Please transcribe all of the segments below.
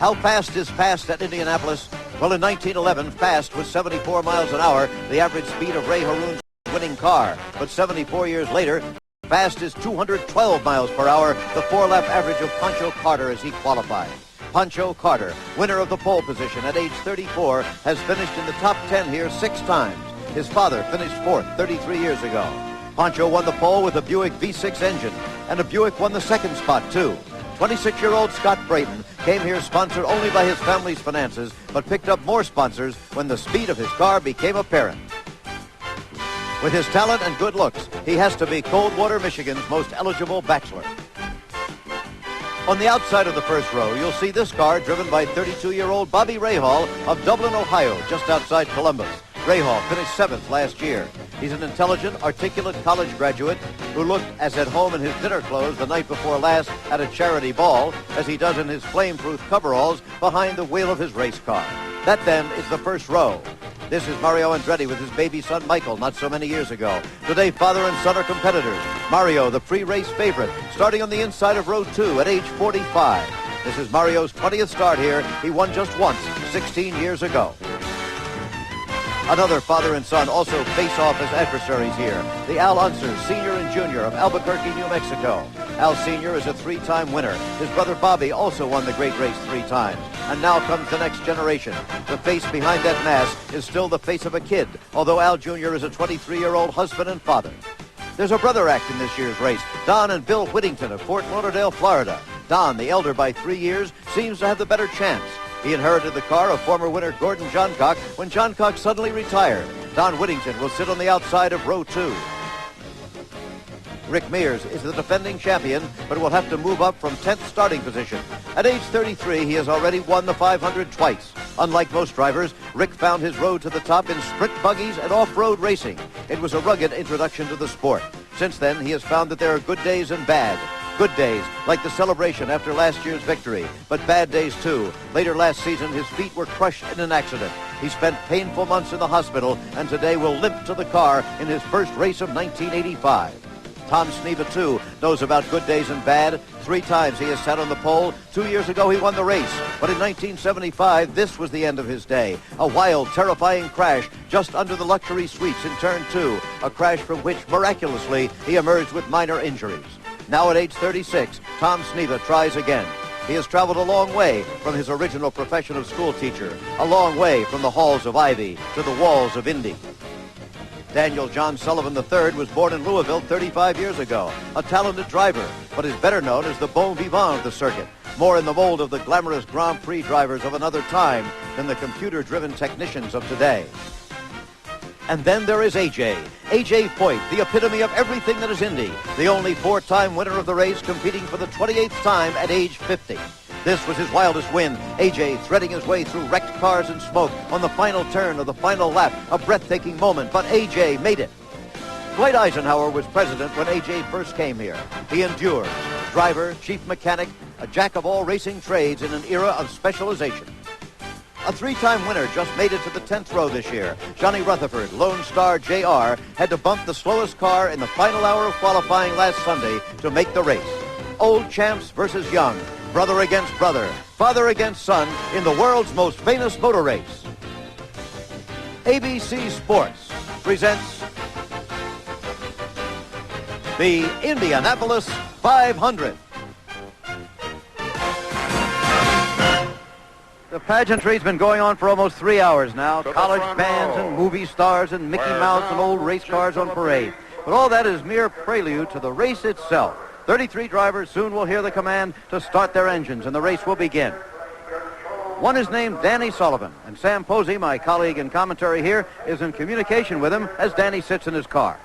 How fast is fast at Indianapolis? Well, in 1911, fast was 74 miles an hour, the average speed of Ray Haroon's winning car. But 74 years later, fast is 212 miles per hour, the 4-lap average of Pancho Carter as he qualified. Pancho Carter, winner of the pole position at age 34, has finished in the top 10 here 6 times. His father finished 4th 33 years ago. Pancho won the pole with a Buick V6 engine, and a Buick won the second spot, too. 26-year-old Scott Brayton came here sponsored only by his family's finances, but picked up more sponsors when the speed of his car became apparent. With his talent and good looks, he has to be Coldwater, Michigan's most eligible bachelor. On the outside of the first row, you'll see this car driven by 32-year-old Bobby Rahal of Dublin, Ohio, just outside Columbus. Rahal finished 7th last year. He's an intelligent, articulate college graduate who looked as at home in his dinner clothes the night before last at a charity ball as he does in his flame-proof coveralls behind the wheel of his race car. That, then, is the first row. This is Mario Andretti with his baby son Michael not so many years ago. Today, father and son are competitors. Mario, the pre-race favorite, starting on the inside of row 2 at age 45. This is Mario's 20th start here. He won just once, 16 years ago. Another father and son also face off as adversaries here. The Al Unsers, Sr. and Jr. of Albuquerque, New Mexico. Al Sr. is a 3-time winner. His brother Bobby also won the great race 3 times. And now comes the next generation. The face behind that mask is still the face of a kid, although Al Jr. is a 23-year-old husband and father. There's a brother act in this year's race. Don and Bill Whittington of Fort Lauderdale, Florida. Don, the elder by 3 years, seems to have the better chance. He inherited the car of former winner Gordon Johncock when Johncock suddenly retired. Don Whittington will sit on the outside of row 2. Rick Mears is the defending champion, but will have to move up from 10th starting position. At age 33, he has already won the 500 twice. Unlike most drivers, Rick found his road to the top in sprint buggies and off-road racing. It was a rugged introduction to the sport. Since then, he has found that there are good days and bad. Good days, like the celebration after last year's victory, but bad days too. Later last season, his feet were crushed in an accident. He spent painful months in the hospital, and today will limp to the car in his first race of 1985. Tom SNEVA, too, knows about good days and bad. 3 times he has sat on the pole. 2 years ago, he won the race. But in 1975, this was the end of his day. A wild, terrifying crash just under the luxury suites in turn 2. A crash from which, miraculously, he emerged with minor injuries. Now at age 36, Tom SNEVA tries again. He has traveled a long way from his original profession of school teacher, a long way from the halls of Ivy to the walls of Indy. Daniel John Sullivan III was born in Louisville 35 years ago, a talented driver, but is better known as the bon vivant of the circuit, more in the mold of the glamorous Grand Prix drivers of another time than the computer-driven technicians of today. And then there is A.J. A.J. Foyt, the epitome of everything that is Indy, the only 4-time winner of the race, competing for the 28th time at age 50. This was his wildest win. A.J. threading his way through wrecked cars and smoke on the final turn of the final lap, a breathtaking moment, but A.J. made it. Dwight Eisenhower was president when A.J. first came here. He endures, driver, chief mechanic, a jack of all racing trades in an era of specialization. A 3-time winner just made it to the 10th row this year. Johnny Rutherford, Lone Star Jr., had to bump the slowest car in the final hour of qualifying last Sunday to make the race. Old champs versus young, brother against brother, father against son in the world's most famous motor race. ABC Sports presents the Indianapolis 500. The pageantry's been going on for almost 3 hours now. College bands and movie stars and Mickey Mouse and old race cars on parade. But all that is mere prelude to the race itself. 33 drivers soon will hear the command to start their engines, and the race will begin. One is named Danny Sullivan, and Sam Posey, my colleague in commentary here, is in communication with him as Danny sits in his car.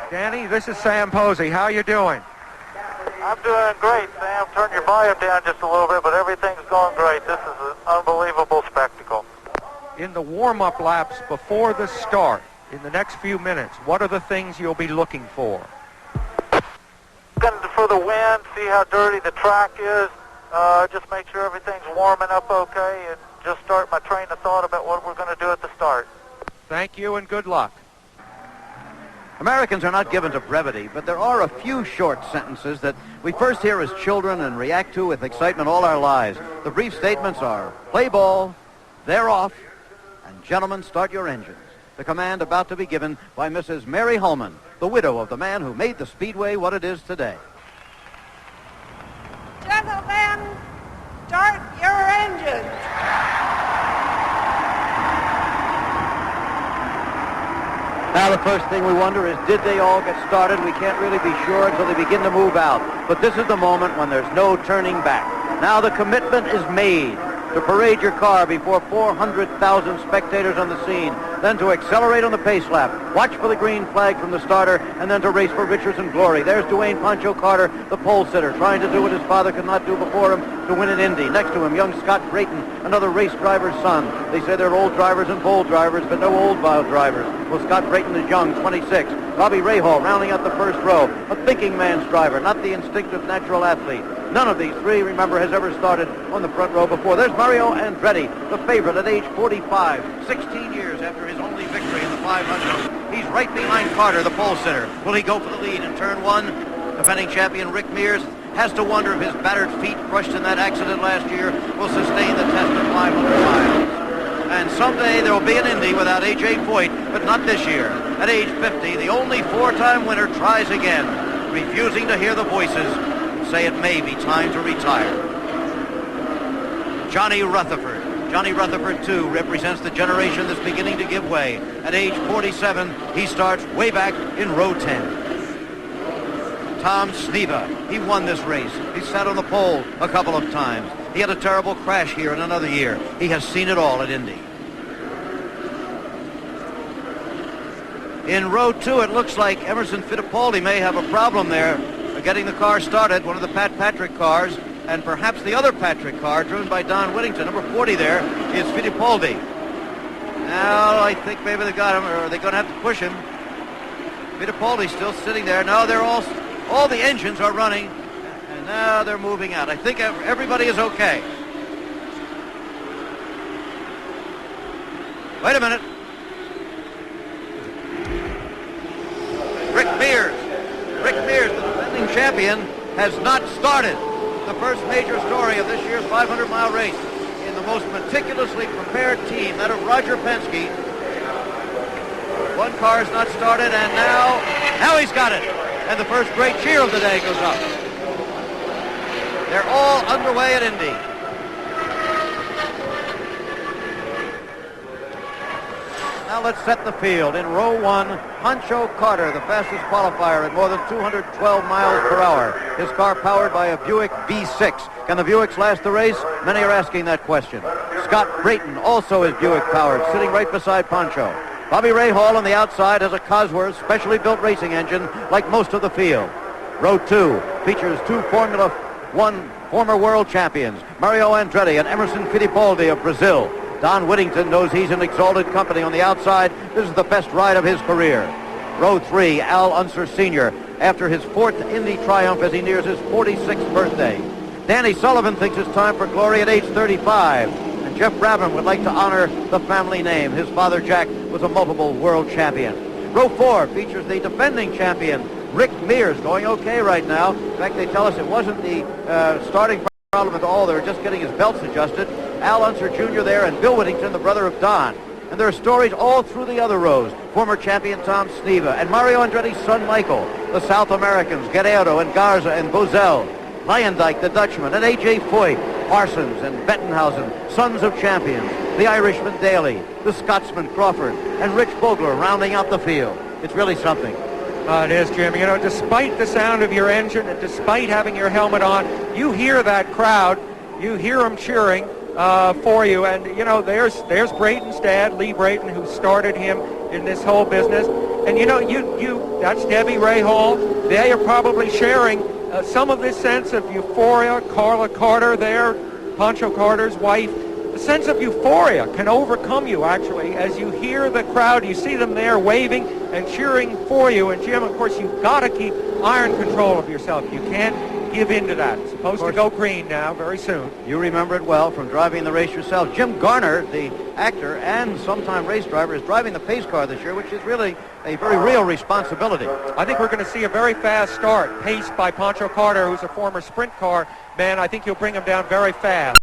Danny, this is Sam Posey. How you doing? I'm doing great, Sam. Turn your volume down just a little bit, but everything's going great. This is an unbelievable spectacle. In the warm-up laps before the start, in the next few minutes, what are the things you'll be looking for? Looking for the wind, see how dirty the track is, just make sure everything's warming up okay, and just start my train of thought about what we're going to do at the start. Thank you and good luck. Americans are not given to brevity, but there are a few short sentences that we first hear as children and react to with excitement all our lives. The brief statements are, play ball, they're off, and gentlemen, start your engines. The command about to be given by Mrs. Mary Hulman, the widow of the man who made the Speedway what it is today. Gentlemen, start your engines. Now the first thing we wonder is, did they all get started? We can't really be sure until they begin to move out. But this is the moment when there's no turning back. Now the commitment is made to parade your car before 400,000 spectators on the scene, then to accelerate on the pace lap, watch for the green flag from the starter, and then to race for riches and glory. There's Dwayne Pancho Carter, the pole sitter, trying to do what his father could not do before him to win an Indy. Next to him, young Scott Brayton, another race driver's son. They say they're old drivers and bold drivers, but no old wild drivers. Well, Scott Brayton is young, 26. Bobby Rahal rounding out the first row, a thinking man's driver, not the instinctive natural athlete. None of these three, remember, has ever started on the front row before. There's Mario Andretti, the favorite at age 45, 16 years after his only victory in the 500. He's right behind Carter, the pole sitter. Will he go for the lead in turn one? Defending champion Rick Mears has to wonder if his battered feet crushed in that accident last year will sustain the test of 500 miles. And someday there will be an Indy without A.J. Foyt, but not this year. At age 50, the only four-time winner tries again, refusing to hear the voices say it may be time to retire. Johnny Rutherford. Johnny Rutherford, too, represents the generation that's beginning to give way. At age 47, he starts way back in row 10. Tom SNEVA, he won this race. He sat on the pole a couple of times. He had a terrible crash here in another year. He has seen it all at Indy. In row 2, it looks like Emerson Fittipaldi may have a problem there getting the car started, one of the Pat Patrick cars, and perhaps the other Patrick car driven by Don Whittington. Number 40 there is Fittipaldi. Now I think maybe they got him, or are they going to have to push him? Fittipaldi's still sitting there. No, they're all the engines are running, and now they're moving out. I think everybody is okay. Wait a minute. Rick Mears, the defending champion, has not started. The first major story of this year's 500-mile race in the most meticulously prepared team, that of Roger Penske. One car's not started, and now he's got it. And the first great cheer of the day goes up. They're all underway at Indy. Now let's set the field. In row 1, Pancho Carter, the fastest qualifier at more than 212 miles per hour. His car powered by a Buick V6. Can the Buicks last the race? Many are asking that question. Scott Brayton also is Buick powered, sitting right beside Pancho. Bobby Rahal on the outside has a Cosworth specially built racing engine like most of the field. Row 2 features two Formula 1 former world champions, Mario Andretti and Emerson Fittipaldi of Brazil. Don Whittington knows he's in exalted company on the outside. This is the best ride of his career. Row 3, Al Unser Sr., after his 4th Indy triumph as he nears his 46th birthday. Danny Sullivan thinks it's time for glory at age 35. And Jeff Brabham would like to honor the family name. His father, Jack, was a multiple world champion. Row 4 features the defending champion, Rick Mears, going okay right now. In fact, they tell us it wasn't the starting problem at all. They were just getting his belts adjusted. Al Unser Jr. there, and Bill Whittington, the brother of Don. And there are stories all through the other rows. Former champion Tom SNEVA and Mario Andretti's son Michael. The South Americans, Guerrero and Garza and Bozell. Leyendijk, the Dutchman, and A.J. Foyt. Parsons and Bettenhausen, sons of champions. The Irishman Daly, the Scotsman Crawford, and Rich Bogler rounding out the field. It's really something. It is, Jim. You know, despite the sound of your engine and despite having your helmet on, you hear that crowd. You hear them cheering for you. And, you know, there's Brayton's dad, Lee Brayton, who started him in this whole business. And, you know, that's Debbie Rahal. They are probably sharing some of this sense of euphoria. Carla Carter there, Pancho Carter's wife. The sense of euphoria can overcome you, actually, as you hear the crowd. You see them there waving and cheering for you. And, Jim, of course, you've got to keep iron control of yourself. You can't give in to that. It's supposed to go green now very soon. You remember it well from driving the race yourself. Jim Garner, the actor and sometime race driver, is driving the pace car this year, which is really a very real responsibility. I think we're going to see a very fast start, paced by Pancho Carter, who's a former sprint car man. I think he'll bring him down very fast.